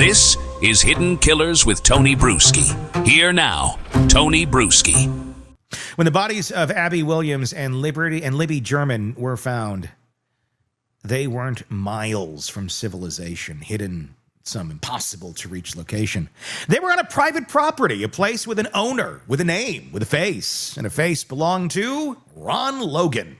This is Hidden Killers with Tony Bruschi. Here now, Tony Bruschi. When the bodies of Abby Williams and Libby German were found, they weren't miles from civilization, hidden some impossible to reach location. They were on a private property, a place with an owner, with a name, with a face, and a face belonged to Ron Logan.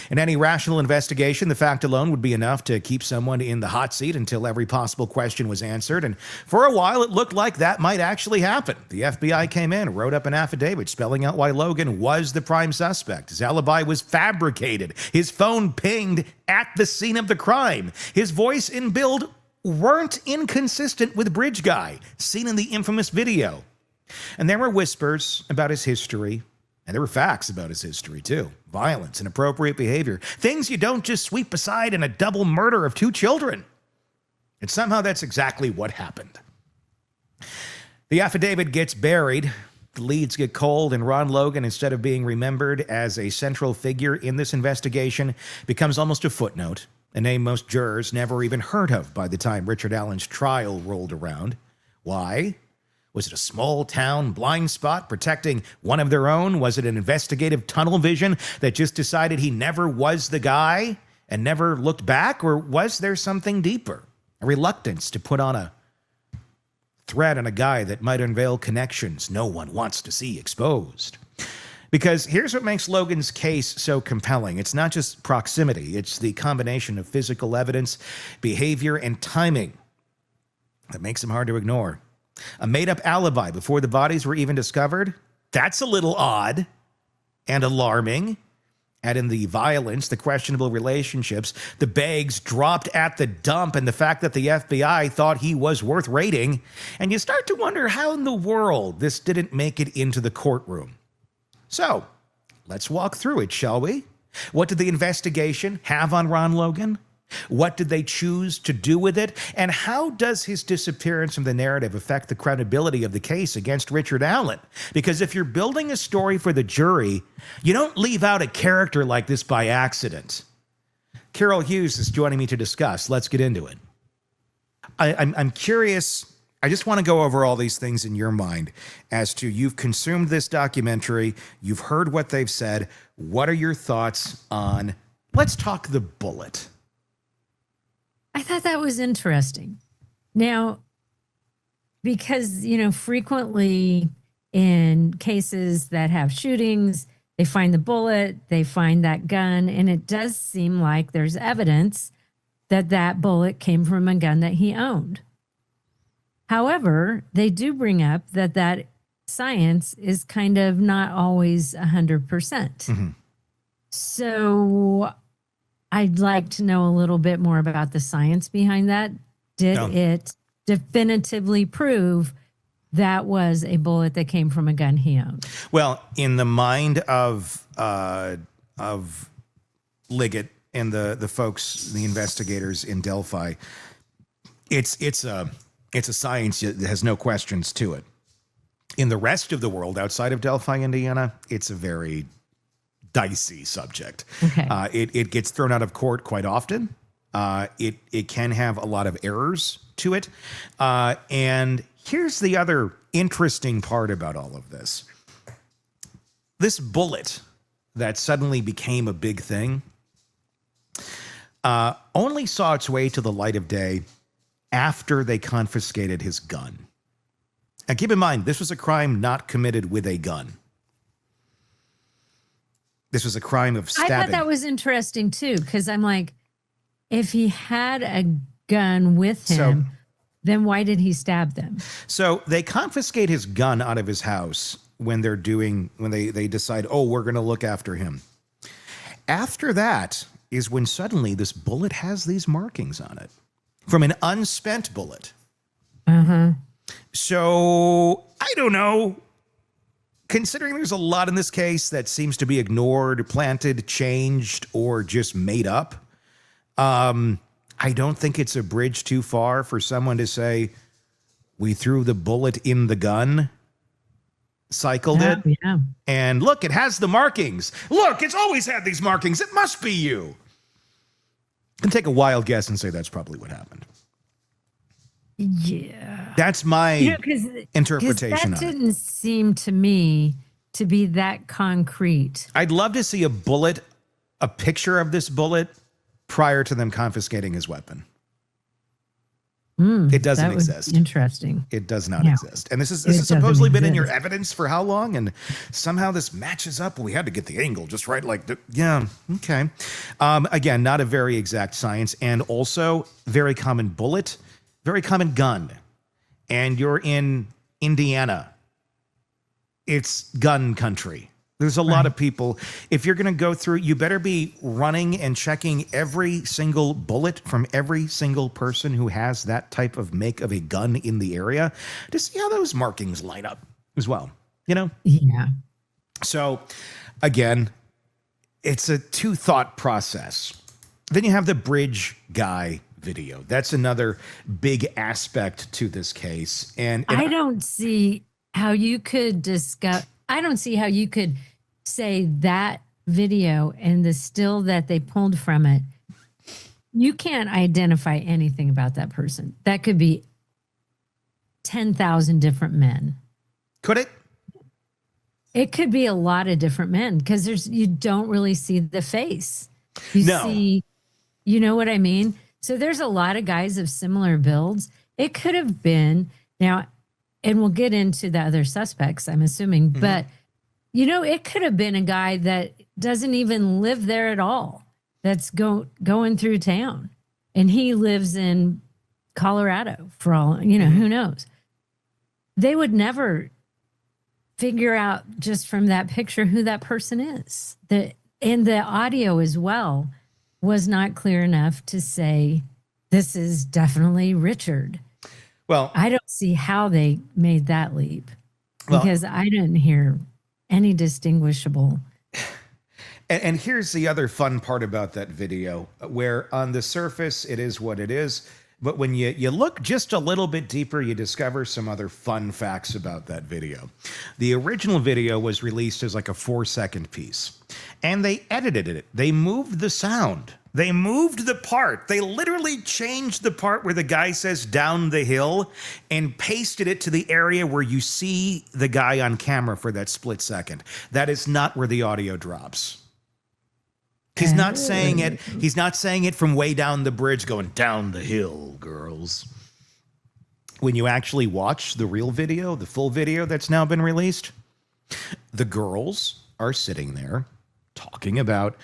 In any rational investigation, the fact alone would be enough to keep someone in the hot seat until every possible question was answered, and for a while it looked like that might actually happen. The FBI came in, wrote up an affidavit spelling out why Logan was the prime suspect. His alibi was fabricated. His phone pinged at the scene of the crime. His voice and build weren't inconsistent with Bridge Guy, seen in the infamous video. And there were whispers about his history, and there were facts about his history, too. Violence, inappropriate behavior, things you don't just sweep aside in a double murder of 2 children. And somehow that's exactly what happened. The affidavit gets buried, the leads get cold, and Ron Logan, instead of being remembered as a central figure in this investigation, becomes almost a footnote, a name most jurors never even heard of by the time Richard Allen's trial rolled around. Why? Was it a small town blind spot protecting one of their own? Was it an investigative tunnel vision that just decided he never was the guy and never looked back? Or was there something deeper? A reluctance to put on a thread on a guy that might unveil connections no one wants to see exposed? Because here's what makes Logan's case so compelling. It's not just proximity. It's the combination of physical evidence, behavior, and timing that makes him hard to ignore. A made-up alibi before the bodies were even discovered? That's a little odd and alarming. Add in the violence, the questionable relationships, the bags dropped at the dump, and the fact that the FBI thought he was worth raiding, and you start to wonder how in the world this didn't make it into the courtroom. So, let's walk through it, shall we? What did the investigation have on Ron Logan? What did they choose to do with it? And how does his disappearance from the narrative affect the credibility of the case against Richard Allen? Because if you're building a story for the jury, you don't leave out a character like this by accident. Carol Hughes is joining me to discuss. Let's get into it. I'm curious. I just want to go over all these things in your mind as to you've consumed this documentary. You've heard what they've said. What are your thoughts on, let's talk the bullet. I thought that was interesting. Now, because, frequently in cases that have shootings, they find the bullet, they find that gun, and it does seem like there's evidence that that bullet came from a gun that he owned. However, they do bring up that science is kind of not always 100%. Mm-hmm. So I'd like to know a little bit more about the science behind that. Did it definitively prove that was a bullet that came from a gun he owned? Well, in the mind of Liggett and the folks, the investigators in Delphi, it's a science that has no questions to it. In the rest of the world, outside of Delphi, Indiana, it's a very dicey subject. Okay. It gets thrown out of court quite often. It can have a lot of errors to it. And here's the other interesting part about all of this. This bullet that suddenly became a big thing only saw its way to the light of day after they confiscated his gun. Now, keep in mind, this was a crime not committed with a gun. This was a crime of stabbing. I thought that was interesting, too, because I'm like, if he had a gun with him, then why did he stab them? So they confiscate his gun out of his house when they decide, we're going to look after him. After that is when suddenly this bullet has these markings on it. From an unspent bullet. Uh-huh. So, I don't know. Considering there's a lot in this case that seems to be ignored, planted, changed, or just made up, I don't think it's a bridge too far for someone to say, we threw the bullet in the gun, cycled it, and look, it has the markings. Look, it's always had these markings. It must be you. Can take a wild guess and say that's probably what happened. Yeah. That's my Because interpretation that of it. didn't seem to me to be that concrete. I'd love to see a picture of this bullet prior to them confiscating his weapon. It doesn't That would exist. be interesting. It does not Yeah. exist. And this has It doesn't supposedly been in your exist. evidence for how long? And somehow this matches up. We had to get the angle just right. Yeah, okay. Again, not a very exact science, and also very common bullet, very common gun. And you're in Indiana. It's gun country. There's a lot of people. If you're going to go through, you better be running and checking every single bullet from every single person who has that type of make of a gun in the area to see how those markings line up as well. Yeah. So again, it's a two-thought process. Then you have the bridge guy video. That's another big aspect to this case. And I don't see how you could say that video and the still that they pulled from it, you can't identify anything about that person. That could be 10,000 different men. could it? It could be a lot of different men because you don't really see the face. No. See, you know what I mean? So there's a lot of guys of similar builds. It could have been now, and we'll get into the other suspects, I'm assuming, but it could have been a guy that doesn't even live there at all. That's going through town, and he lives in Colorado for all, who knows? They would never figure out just from that picture who that person is. And the audio as well was not clear enough to say this is definitely Richard. Well, I don't see how they made that leap because I didn't hear any distinguishable. And here's the other fun part about that video, where on the surface, it is what it is. But when you look just a little bit deeper, you discover some other fun facts about that video. The original video was released as like a 4-second piece, and they edited it. They moved the sound. They moved the part. They literally changed the part where the guy says down the hill and pasted it to the area where you see the guy on camera for that split second. That is not where the audio drops. He's not saying it. He's not saying it from way down the bridge going down the hill, girls. When you actually watch the real video, the full video that's now been released, the girls are sitting there talking about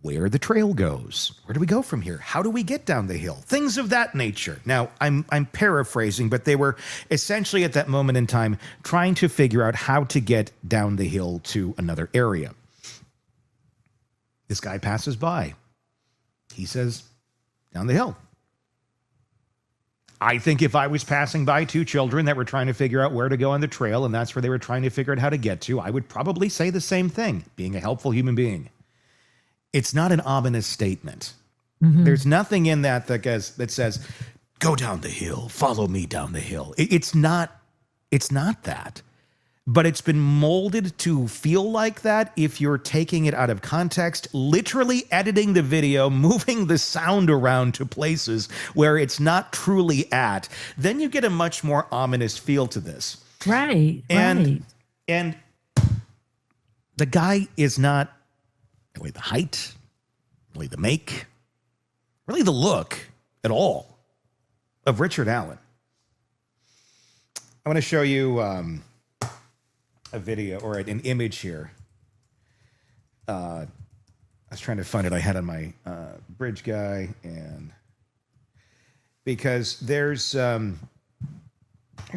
where the trail goes. Where do we go from here? How do we get down the hill? Things of that nature. Now, I'm paraphrasing, but they were essentially at that moment in time trying to figure out how to get down the hill to another area. This guy passes by. He says, down the hill. I think if I was passing by two children that were trying to figure out where to go on the trail, and that's where they were trying to figure out how to get to, I would probably say the same thing, being a helpful human being. It's not an ominous statement. There's nothing in that says, go down the hill, follow me down the hill. It's not that. But it's been molded to feel like that if you're taking it out of context, literally editing the video, moving the sound around to places where it's not truly at. Then you get a much more ominous feel to this. Right. And the guy is not really the height, really the make, really the look at all of Richard Allen. I want to show you a video or an image here. I was trying to find it. I had on my bridge guy, and because there's some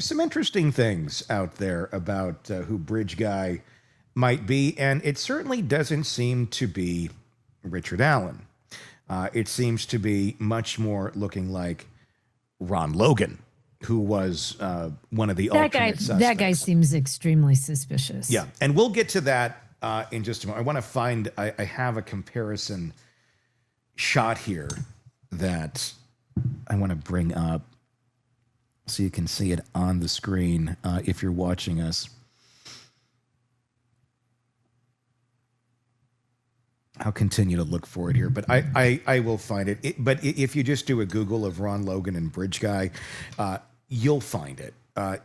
interesting things out there about who bridge guy might be, and it certainly doesn't seem to be Richard Allen. It seems to be much more looking like Ron Logan, who was one of the alternate suspects. That guy seems extremely suspicious. Yeah, and we'll get to that in just a moment. I want to find, I have a comparison shot here that I want to bring up so you can see it on the screen if you're watching us. I'll continue to look for it here, but I will find it. But if you just do a Google of Ron Logan and Bridge Guy, you'll find it.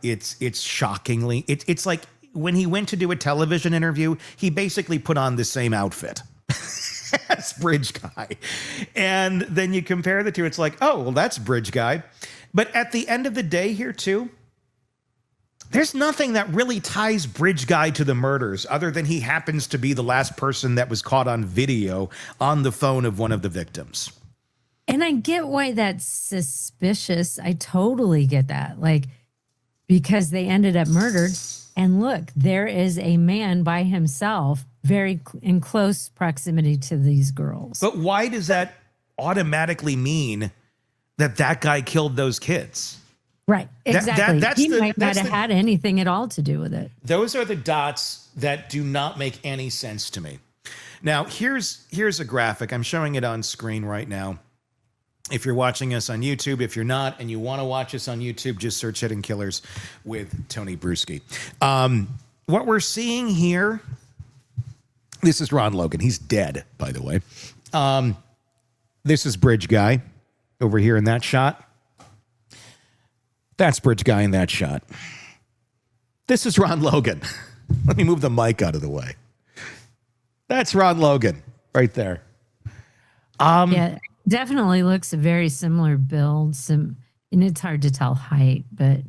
It's shockingly, it's like when he went to do a television interview, he basically put on the same outfit as Bridge Guy. And then you compare the two, it's like, oh, well, that's Bridge Guy. But at the end of the day here too, there's nothing that really ties Bridge Guy to the murders other than he happens to be the last person that was caught on video on the phone of one of the victims. And I get why that's suspicious. I totally get that. Like, because they ended up murdered. And look, there is a man by himself, very in close proximity to these girls. But why does that automatically mean that that guy killed those kids? Right, exactly. He might not have the, had anything at all to do with it. Those are the dots that do not make any sense to me. Now, here's a graphic. I'm showing it on screen right now. If you're watching us on YouTube, if you're not and you want to watch us on YouTube, just search Hidden Killers with Tony Bruschi. What we're seeing here, this is Ron Logan. He's dead, by the way. This is Bridge Guy over here in that shot. That's Bridge Guy in that shot. This is Ron Logan. Let me move the mic out of the way. That's Ron Logan right there. Yeah, definitely looks a very similar build. And it's hard to tell height, but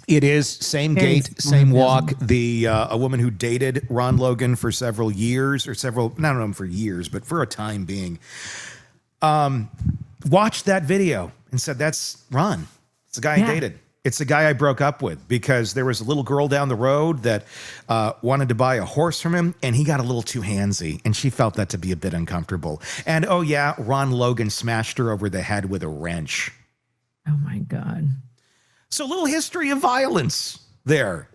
it is same gait, same walk. A woman who dated Ron Logan for several years, or several, not know for years, but for a time being, watched that video and said, "That's Ron. It's the guy I dated. It's the guy I broke up with because there was a little girl down the road that wanted to buy a horse from him, and he got a little too handsy, and she felt that to be a bit uncomfortable. And oh yeah, Ron Logan smashed her over the head with a wrench." Oh my God. So a little history of violence there.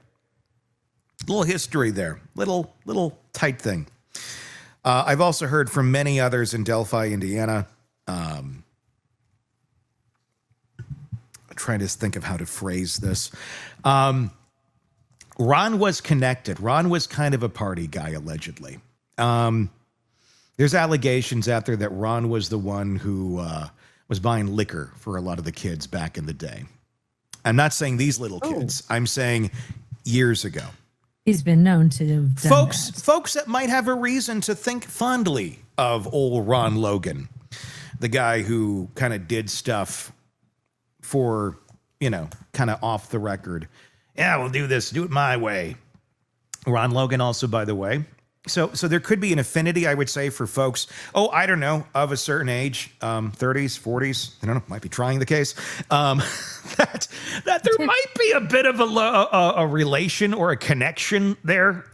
Little history there. Little tight thing. I've also heard from many others in Delphi, Indiana. Trying to think of how to phrase this. Ron was connected. Ron was kind of a party guy, allegedly. There's allegations out there that Ron was the one who was buying liquor for a lot of the kids back in the day. I'm not saying these little kids. I'm saying years ago. He's been known to have done folks that might have a reason to think fondly of old Ron Logan, the guy who kind of did stuff for, kind of off the record. Yeah, we'll do this. Do it my way. Ron Logan also, by the way. So there could be an affinity, I would say, for folks, I don't know, of a certain age, 30s, 40s, I don't know, might be trying the case, that there might be a bit of a relation or a connection there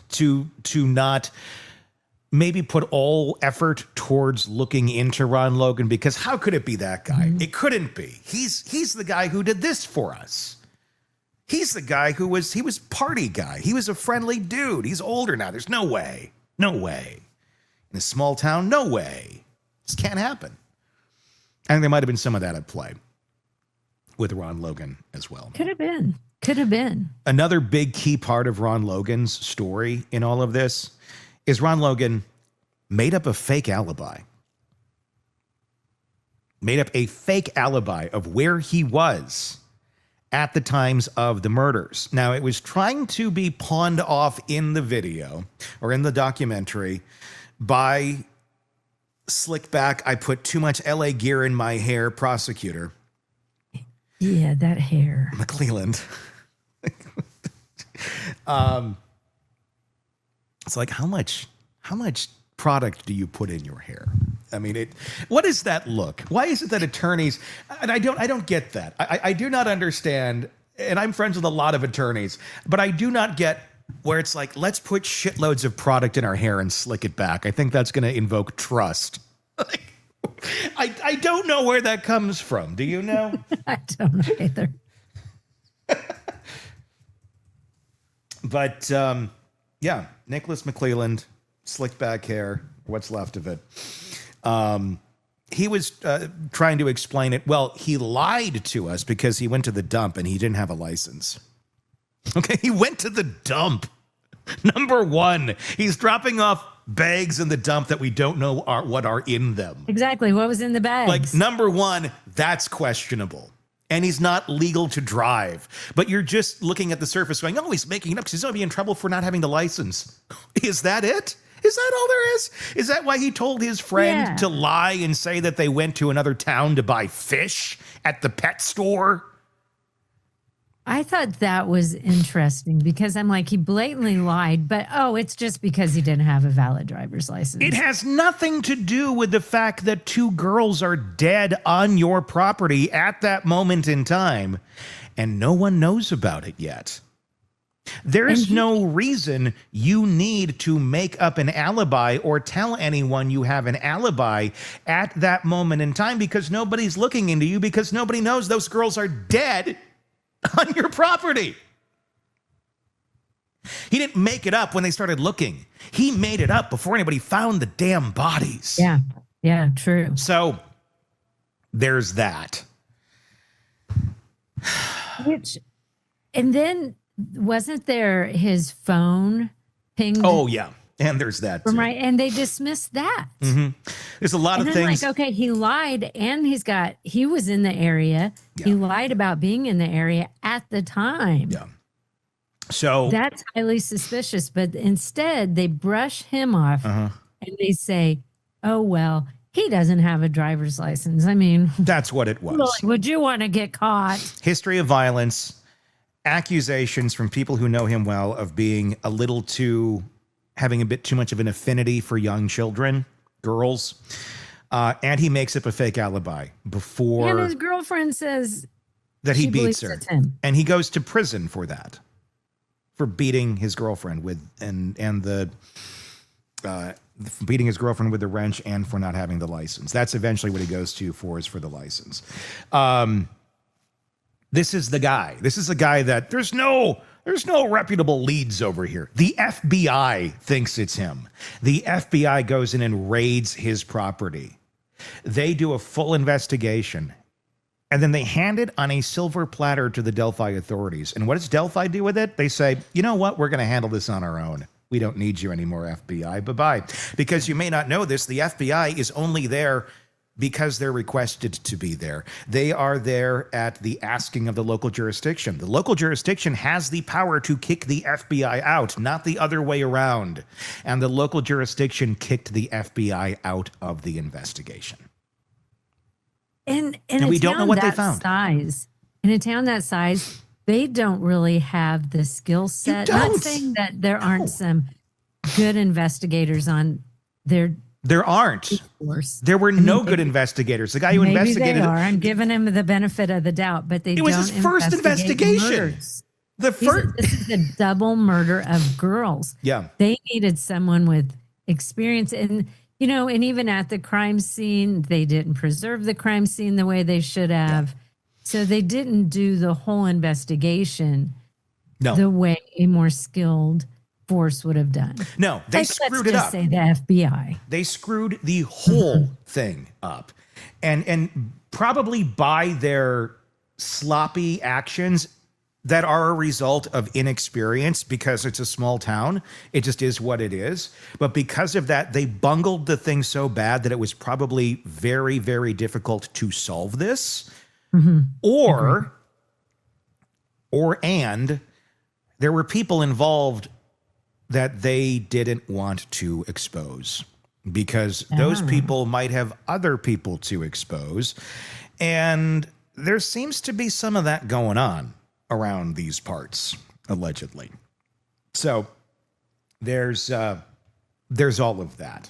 to not maybe put all effort towards looking into Ron Logan, because how could it be that guy? Mm-hmm. It couldn't be. He's the guy who did this for us. He's the guy he was party guy. He was a friendly dude. He's older now. There's no way. No way. In a small town, no way. This can't happen. I think there might have been some of that at play with Ron Logan as well. Could have been. Another big key part of Ron Logan's story in all of this is Ron Logan made up a fake alibi. Made up a fake alibi of where he was at the times of the murders. Now, it was trying to be pawned off in the video or in the documentary by slick back, I put too much LA gear in my hair prosecutor. Yeah, that hair. McClelland. It's like, how much product do you put in your hair? I mean, what is that look? Why is it that attorneys, and I don't get that. I do not understand, and I'm friends with a lot of attorneys, but I do not get where it's like, let's put shitloads of product in our hair and slick it back. I think that's going to invoke trust. I don't know where that comes from. Do you know? I don't know either. But, yeah, Nicholas McClelland, slicked back hair, what's left of it. He was trying to explain it. Well, he lied to us because he went to the dump and he didn't have a license. Okay, he went to the dump. Number one, he's dropping off bags in the dump that we don't know what are in them. Exactly. What was in the bags? Like, number one, that's questionable. And he's not legal to drive. But you're just looking at the surface going, oh, he's making it up because he's going to be in trouble for not having the license. Is that it? Is that all there is? Is that why he told his friend to lie and say that they went to another town to buy fish at the pet store? I thought that was interesting because I'm like, he blatantly lied, but it's just because he didn't have a valid driver's license. It has nothing to do with the fact that two girls are dead on your property at that moment in time, and no one knows about it yet. There's no reason you need to make up an alibi or tell anyone you have an alibi at that moment in time because nobody's looking into you, because nobody knows those girls are dead on your property. He didn't make it up when they started looking. He made it up before anybody found the damn bodies. Yeah, true. So there's that. And then wasn't there his phone pinged? Oh, yeah. And there's that too. Right. And they dismissed that. Mm-hmm. There's a lot of things. Like, okay, he lied and he was in the area. Yeah. He lied about being in the area at the time. Yeah. So that's highly suspicious. But instead, they brush him off and they say, oh, well, he doesn't have a driver's license. I mean, that's what it was. Would you want to get caught? History of violence, accusations from people who know him well of being having a bit too much of an affinity for young children, girls. And he makes up a fake alibi before. And his girlfriend says that he beats her. And he goes to prison for that, for beating his girlfriend with beating his girlfriend with the wrench and for not having the license. That's eventually what he goes to for the license. This is the guy. This is a guy that there's no reputable leads over here. The FBI thinks it's him. The FBI goes in and raids his property. They do a full investigation, and then they hand it on a silver platter to the Delphi authorities. And what does Delphi do with it? They say, you know what? We're going to handle this on our own. We don't need you anymore, FBI. Bye-bye. Because you may not know this, the FBI is only there because they're requested to be there. They are there at the asking of the local jurisdiction. The local jurisdiction has the power to kick the FBI out, not the other way around. And the local jurisdiction kicked the FBI out of the investigation. And we don't know what they found. In a town that size, they don't really have the skill set. Not saying that there aren't some good investigators on their. There aren't. There were no good investigators. The guy who investigated. They are. I'm giving him the benefit of the doubt, but they don't. It was his first investigation. Murders. This is a double murder of girls. Yeah. They needed someone with experience, and and even at the crime scene, they didn't preserve the crime scene the way they should have. Yeah. So they didn't do the whole investigation the way a more skilled force would have done. No, they screwed it up. Let's just say the FBI. They screwed the whole thing up. And probably by their sloppy actions that are a result of inexperience, because it's a small town. It just is what it is. But because of that, they bungled the thing so bad that it was probably very, very difficult to solve this. Or there were people involved that they didn't want to expose, because those people might have other people to expose. And there seems to be some of that going on around these parts, allegedly. So there's all of that.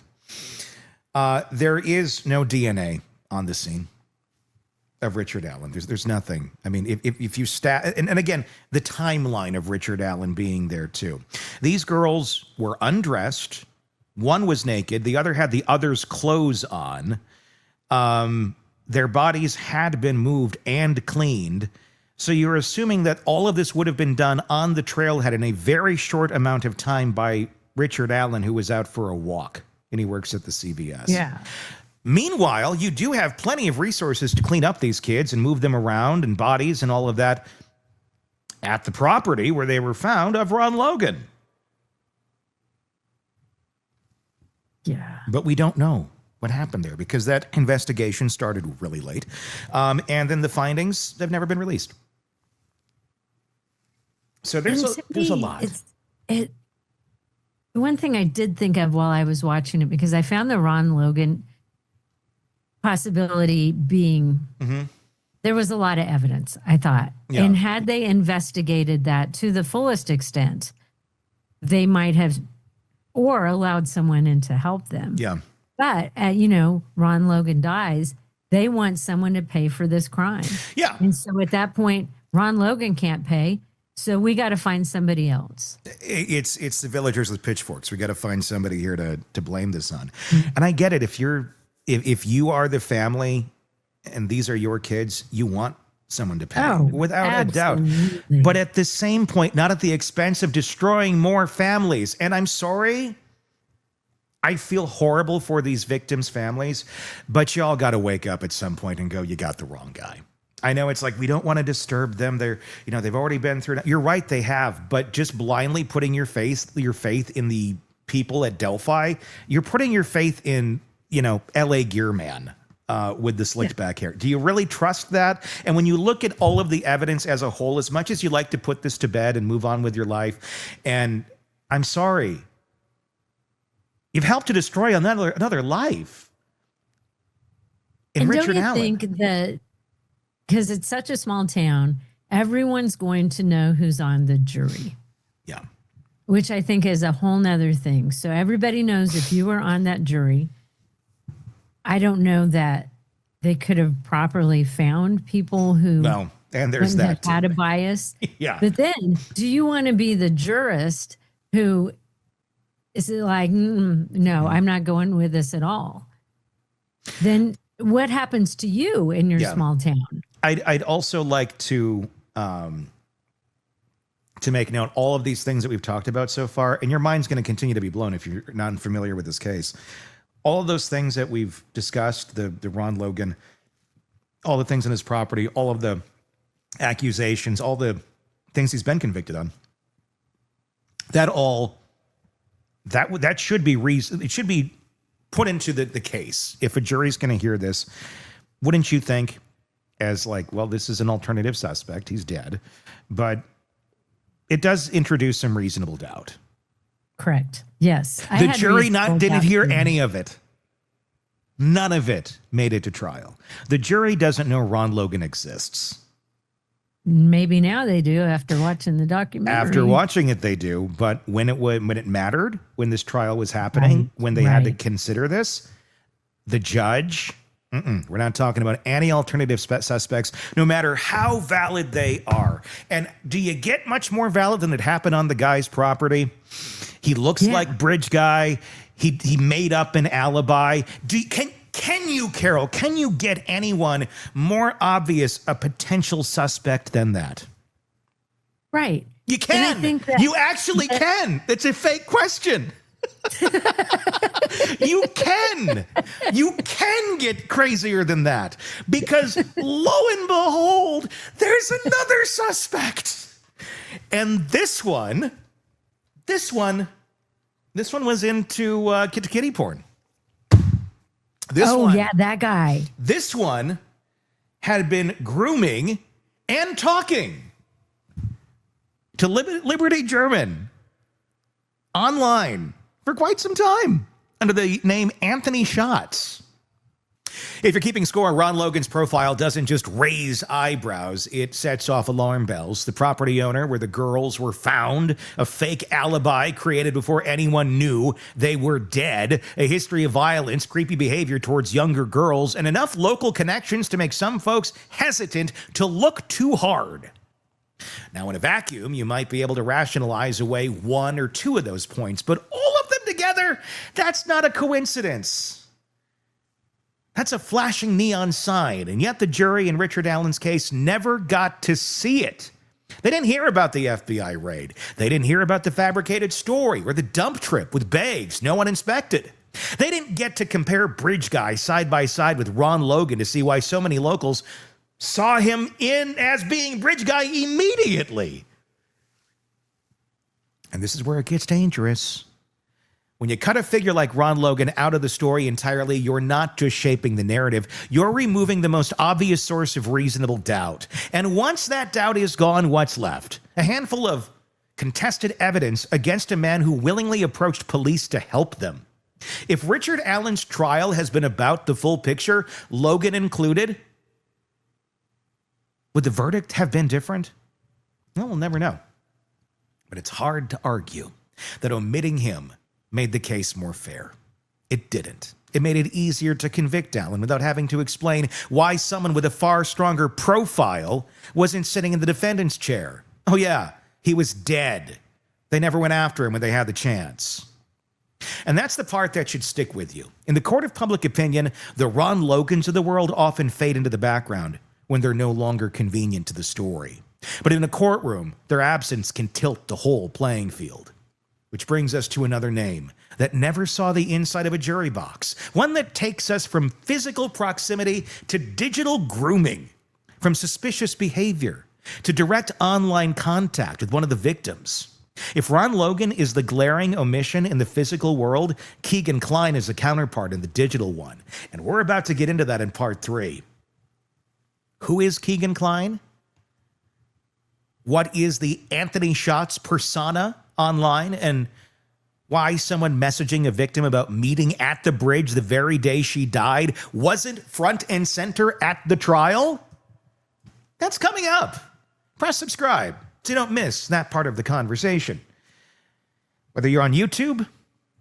There is no DNA on the scene of Richard Allen. There's nothing. I mean, if you and again, the timeline of Richard Allen being there too. These girls were undressed. One was naked. The other had the other's clothes on. Their bodies had been moved and cleaned. So you're assuming that all of this would have been done on the trailhead in a very short amount of time by Richard Allen, who was out for a walk, and he works at the CVS. Yeah. Meanwhile, you do have plenty of resources to clean up these kids and move them around, and bodies and all of that at the property where they were found of Ron Logan. Yeah. But we don't know what happened there because that investigation started really late. And then the findings have never been released. So there's a lot. One thing I did think of while I was watching it, because I found the Ron Logan possibility being, there was a lot of evidence, I thought. Yeah. And had they investigated that to the fullest extent, they might have, or allowed someone in to help them. Yeah. But, Ron Logan dies. They want someone to pay for this crime. Yeah. And so at that point, Ron Logan can't pay. So we got to find somebody else. It's the villagers with pitchforks. We got to find somebody here to blame this on. And I get it. If you are the family and these are your kids, you want someone to pay without a doubt. But at the same point, not at the expense of destroying more families. And I'm sorry, I feel horrible for these victims' families, but y'all got to wake up at some point and go, you got the wrong guy. I know it's like, we don't want to disturb them. They've already been through. You're right, they have, but just blindly putting your faith in the people at Delphi, you're putting your faith in, LA Gear Man with the slicked back hair. Do you really trust that? And when you look at all of the evidence as a whole, as much as you like to put this to bed and move on with your life, and I'm sorry, you've helped to destroy another life. In Richard Allen. Think that, because it's such a small town, everyone's going to know who's on the jury. Yeah. Which I think is a whole nother thing. So everybody knows if you were on that jury. I don't know that they could have properly found people who and there's that had a bias. Yeah. But then, do you want to be the jurist who is like, no, I'm not going with this at all? Then what happens to you in your small town? I'd also like to make note all of these things that we've talked about so far, and your mind's going to continue to be blown if you're not familiar with this case. All of those things that we've discussed, the Ron Logan, all the things in his property, all of the accusations, all the things he's been convicted on, that should be reason. It should be put into the case. If a jury's going to hear this, wouldn't you think, as like, well, this is an alternative suspect, he's dead, but it does introduce some reasonable doubt. Correct. Yes. The jury didn't hear any of it. None of it made it to trial. The jury doesn't know Ron Logan exists. Maybe now they do after watching the documentary. After watching it, they do. But when it mattered, when this trial was happening, when they had to consider this, the judge, we're not talking about any alternative suspects, no matter how valid they are. And do you get much more valid than it happened on the guy's property? He looks like Bridge Guy. He made up an alibi. Can you, Carol, can you get anyone more obvious a potential suspect than that? Right. You can. You actually can. It's a fake question. You can get crazier than that, because lo and behold, there's another suspect. And this one was into kitty porn. That guy. This one had been grooming and talking to Liberty German online for quite some time under the name Anthony Schatz. If you're keeping score, Ron Logan's profile doesn't just raise eyebrows, it sets off alarm bells. The property owner where the girls were found, a fake alibi created before anyone knew they were dead, a history of violence, creepy behavior towards younger girls, and enough local connections to make some folks hesitant to look too hard. Now, in a vacuum, you might be able to rationalize away one or two of those points, but all of them together, that's not a coincidence. That's a flashing neon sign, and yet the jury in Richard Allen's case never got to see it. They didn't hear about the FBI raid. They didn't hear about the fabricated story or the dump trip with bags no one inspected. They didn't get to compare Bridge Guy side by side with Ron Logan to see why so many locals saw him in as being Bridge Guy immediately. And this is where it gets dangerous. When you cut a figure like Ron Logan out of the story entirely, you're not just shaping the narrative, you're removing the most obvious source of reasonable doubt. And once that doubt is gone, what's left? A handful of contested evidence against a man who willingly approached police to help them. If Richard Allen's trial has been about the full picture, Logan included, would the verdict have been different? Well, we'll never know. But it's hard to argue that omitting him made the case more fair. It didn't. It made it easier to convict Allen without having to explain why someone with a far stronger profile wasn't sitting in the defendant's chair. Oh yeah, he was dead. They never went after him when they had the chance. And that's the part that should stick with you. In the court of public opinion, the Ron Logans of the world often fade into the background when they're no longer convenient to the story. But in a courtroom, their absence can tilt the whole playing field. Which brings us to another name that never saw the inside of a jury box. One that takes us from physical proximity to digital grooming, from suspicious behavior to direct online contact with one of the victims. If Ron Logan is the glaring omission in the physical world, Keegan Kline is a counterpart in the digital one. And we're about to get into that in part 3. Who is Keegan Kline? What is the Anthony Shots persona online, and why someone messaging a victim about meeting at the bridge the very day she died wasn't front and center at the trial? That's coming up. Press subscribe so you don't miss that part of the conversation. Whether you're on YouTube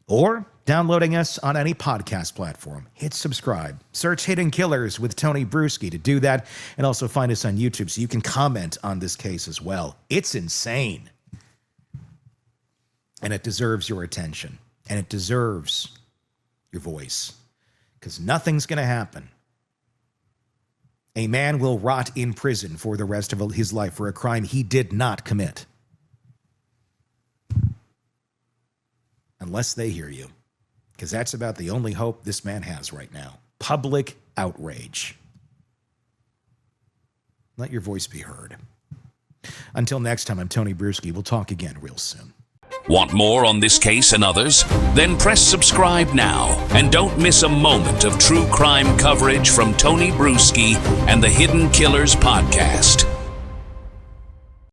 or downloading us on any podcast platform, hit subscribe. Search Hidden Killers with Tony Bruschi to do that, and also find us on YouTube so you can comment on this case as well. It's insane. And it deserves your attention. And it deserves your voice. Because nothing's going to happen. A man will rot in prison for the rest of his life for a crime he did not commit. Unless they hear you. Because that's about the only hope this man has right now. Public outrage. Let your voice be heard. Until next time, I'm Tony Bruschi. We'll talk again real soon. Want more on this case and others? Then press subscribe now and don't miss a moment of true crime coverage from Tony Bruschi and the Hidden Killers podcast.